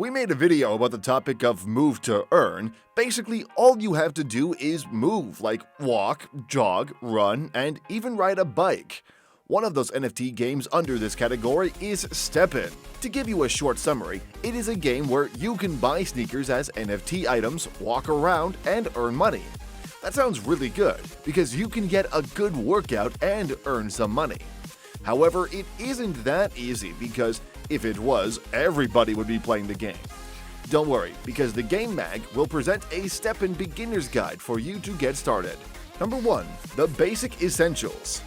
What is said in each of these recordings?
We made a video about the topic of move to earn. Basically, all you have to do is move, like walk, jog, run, and even ride a bike. One of those NFT games under this category is STEPN. To give you a short summary, it is a game where you can buy sneakers as NFT items, walk around, and earn money. That sounds really good, because you can get a good workout and earn some money. However, it isn't that easy because if it was, everybody would be playing the game. Don't worry, because the Game Mag will present a STEPN Beginner's Guide for you to get started. Number 1. The Basic Essentials.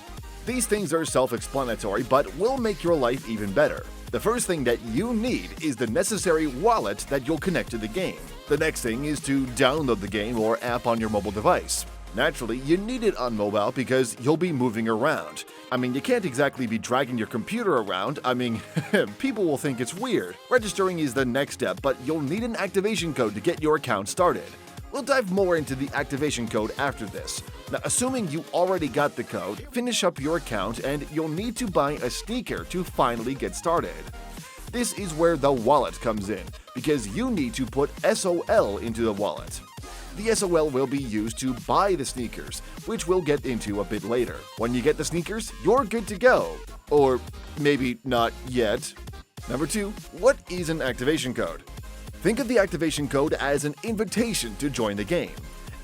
These things are self-explanatory but will make your life even better. The first thing that you need is the necessary wallet that you'll connect to the game. The next thing is to download the game or app on your mobile device. Naturally, you need it on mobile because you'll be moving around. You can't exactly be dragging your computer around. People will think it's weird. Registering is the next step, but you'll need an activation code to get your account started. We'll dive more into the activation code after this. Now, assuming you already got the code, finish up your account and you'll need to buy a sneaker to finally get started. This is where the wallet comes in, because you need to put SOL into the wallet. The SOL will be used to buy the sneakers, which we'll get into a bit later. When you get the sneakers, you're good to go. Or maybe not yet. Number 2. What is an activation code? Think of the activation code as an invitation to join the game.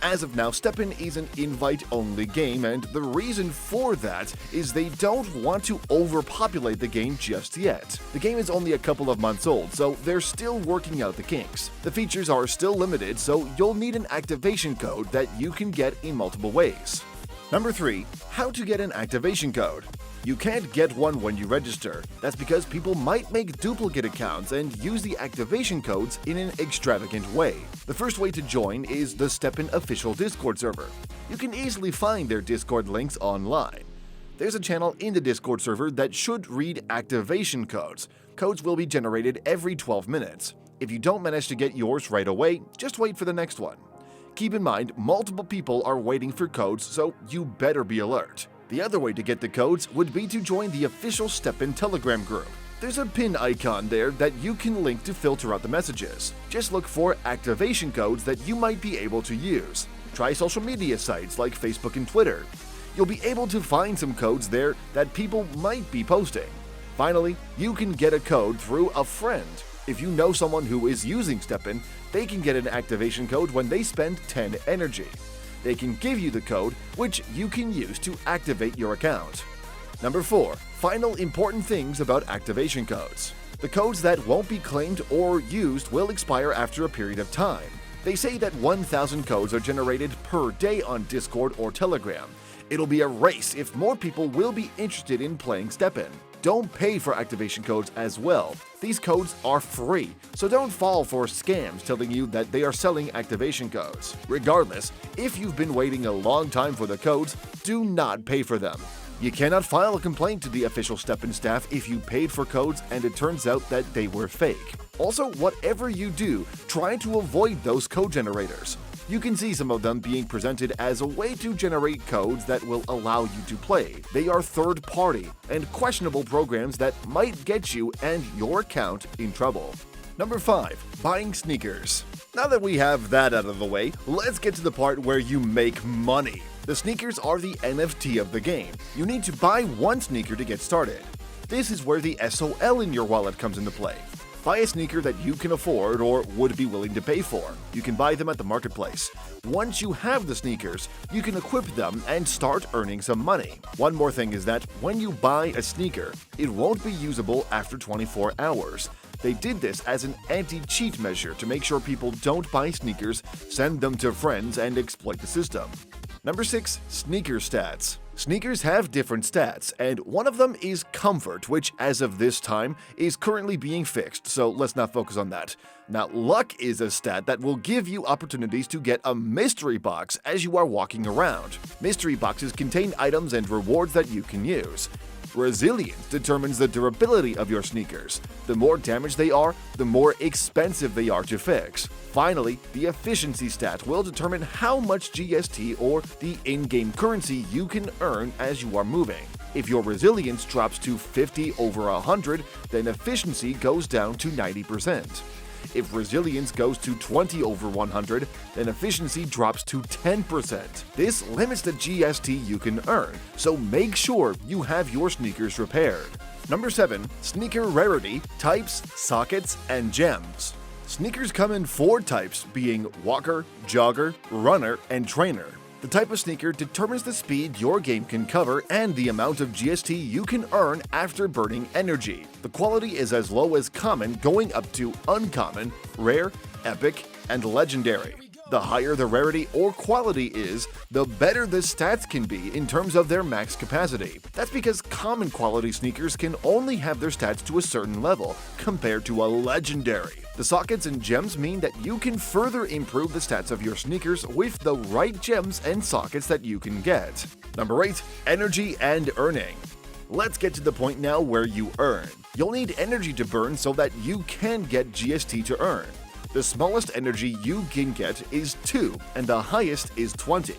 As of now, STEPN is an invite-only game, and the reason for that is they don't want to overpopulate the game just yet. The game is only a couple of months old, so they're still working out the kinks. The features are still limited, so you'll need an activation code that you can get in multiple ways. Number 3. How to get an activation code. You can't get one when you register. That's because people might make duplicate accounts and use the activation codes in an extravagant way. The first way to join is the STEPN official Discord server. You can easily find their Discord links online. There's a channel in the Discord server that should read activation codes. Codes will be generated every 12 minutes. If you don't manage to get yours right away, just wait for the next one. Keep in mind, multiple people are waiting for codes, so you better be alert. The other way to get the codes would be to join the official STEPN Telegram group. There's a pin icon there that you can link to filter out the messages. Just look for activation codes that you might be able to use. Try social media sites like Facebook and Twitter. You'll be able to find some codes there that people might be posting. Finally, you can get a code through a friend. If you know someone who is using STEPN, they can get an activation code when they spend 10 energy. They can give you the code, which you can use to activate your account. Number 4. Final important things about activation codes. The codes that won't be claimed or used will expire after a period of time. They say that 1,000 codes are generated per day on Discord or Telegram. It'll be a race if more people will be interested in playing STEPN. Don't pay for activation codes as well. These codes are free, so don't fall for scams telling you that they are selling activation codes. Regardless, if you've been waiting a long time for the codes, do not pay for them. You cannot file a complaint to the official STEPN staff if you paid for codes and it turns out that they were fake. Also, whatever you do, try to avoid those code generators. You can see some of them being presented as a way to generate codes that will allow you to play. They are third-party and questionable programs that might get you and your account in trouble. Number 5. Buying sneakers. Now that we have that out of the way, let's get to the part where you make money. The sneakers are the NFT of the game. You need to buy one sneaker to get started. This is where the SOL in your wallet comes into play. Buy a sneaker that you can afford or would be willing to pay for. You can buy them at the marketplace. Once you have the sneakers, you can equip them and start earning some money. One more thing is that when you buy a sneaker, it won't be usable after 24 hours. They did this as an anti-cheat measure to make sure people don't buy sneakers, send them to friends, and exploit the system. Number 6. Sneaker stats. Sneakers have different stats, and one of them is comfort, which as of this time is currently being fixed, so let's not focus on that. Now, luck is a stat that will give you opportunities to get a mystery box as you are walking around. Mystery boxes contain items and rewards that you can use. Resilience determines the durability of your sneakers. The more damaged they are, the more expensive they are to fix. Finally, the efficiency stat will determine how much GST or the in-game currency you can earn as you are moving. If your resilience drops to 50 over 100, then efficiency goes down to 90%. If resilience goes to 20 over 100, then efficiency drops to 10%. This limits the GST you can earn, so make sure you have your sneakers repaired. Number 7. Sneaker rarity, types, sockets, and gems. Sneakers come in 4 types, being walker, jogger, runner, and trainer. The type of sneaker determines the speed your game can cover and the amount of GST you can earn after burning energy. The quality is as low as common, going up to uncommon, rare, epic, and legendary. The higher the rarity or quality is, the better the stats can be in terms of their max capacity. That's because common quality sneakers can only have their stats to a certain level, compared to a legendary. The sockets and gems mean that you can further improve the stats of your sneakers with the right gems and sockets that you can get. Number 8. Energy and earning. Let's get to the point now where you earn. You'll need energy to burn so that you can get GST to earn. The smallest energy you can get is 2, and the highest is 20.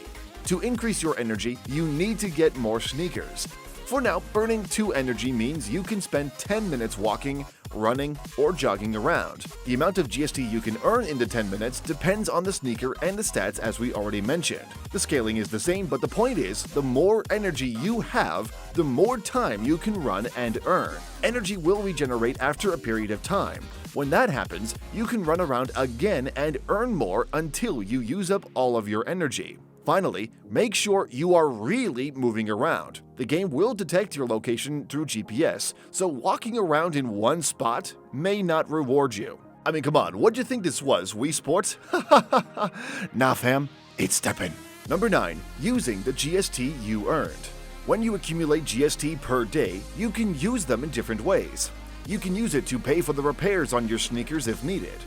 To increase your energy, you need to get more sneakers. For now, burning 2 energy means you can spend 10 minutes walking, running, or jogging around. The amount of GST you can earn in the 10 minutes depends on the sneaker and the stats as we already mentioned. The scaling is the same, but the point is, the more energy you have, the more time you can run and earn. Energy will regenerate after a period of time. When that happens, you can run around again and earn more until you use up all of your energy. Finally, make sure you are really moving around. The game will detect your location through GPS, so walking around in one spot may not reward you. I mean, come on, what'd you think this was, Wii Sports? Nah fam, it's STEPN. Number 9. Using the GST you earned. When you accumulate GST per day, you can use them in different ways. You can use it to pay for the repairs on your sneakers if needed.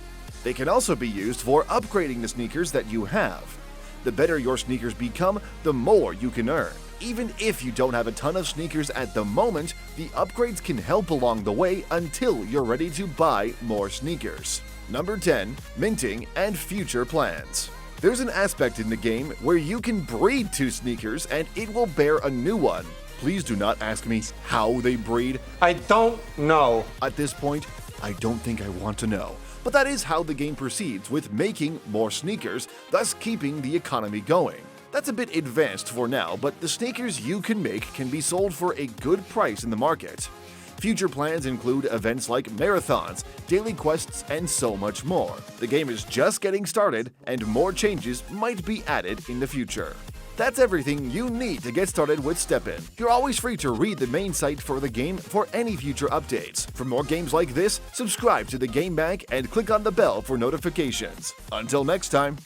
They can also be used for upgrading the sneakers that you have. The better your sneakers become, the more you can earn. Even if you don't have a ton of sneakers at the moment, the upgrades can help along the way until you're ready to buy more sneakers. Number 10. Minting and future plans. There's an aspect in the game where you can breed 2 sneakers and it will bear a new one. Please do not ask me how they breed. I don't know. At this point, I don't think I want to know. But that is how the game proceeds with making more sneakers, thus keeping the economy going. That's a bit advanced for now, but the sneakers you can make can be sold for a good price in the market. Future plans include events like marathons, daily quests, and so much more. The game is just getting started, and more changes might be added in the future. That's everything you need to get started with STEPN. You're always free to read the main site for the game for any future updates. For more games like this, subscribe to the Game Bank and click on the bell for notifications. Until next time.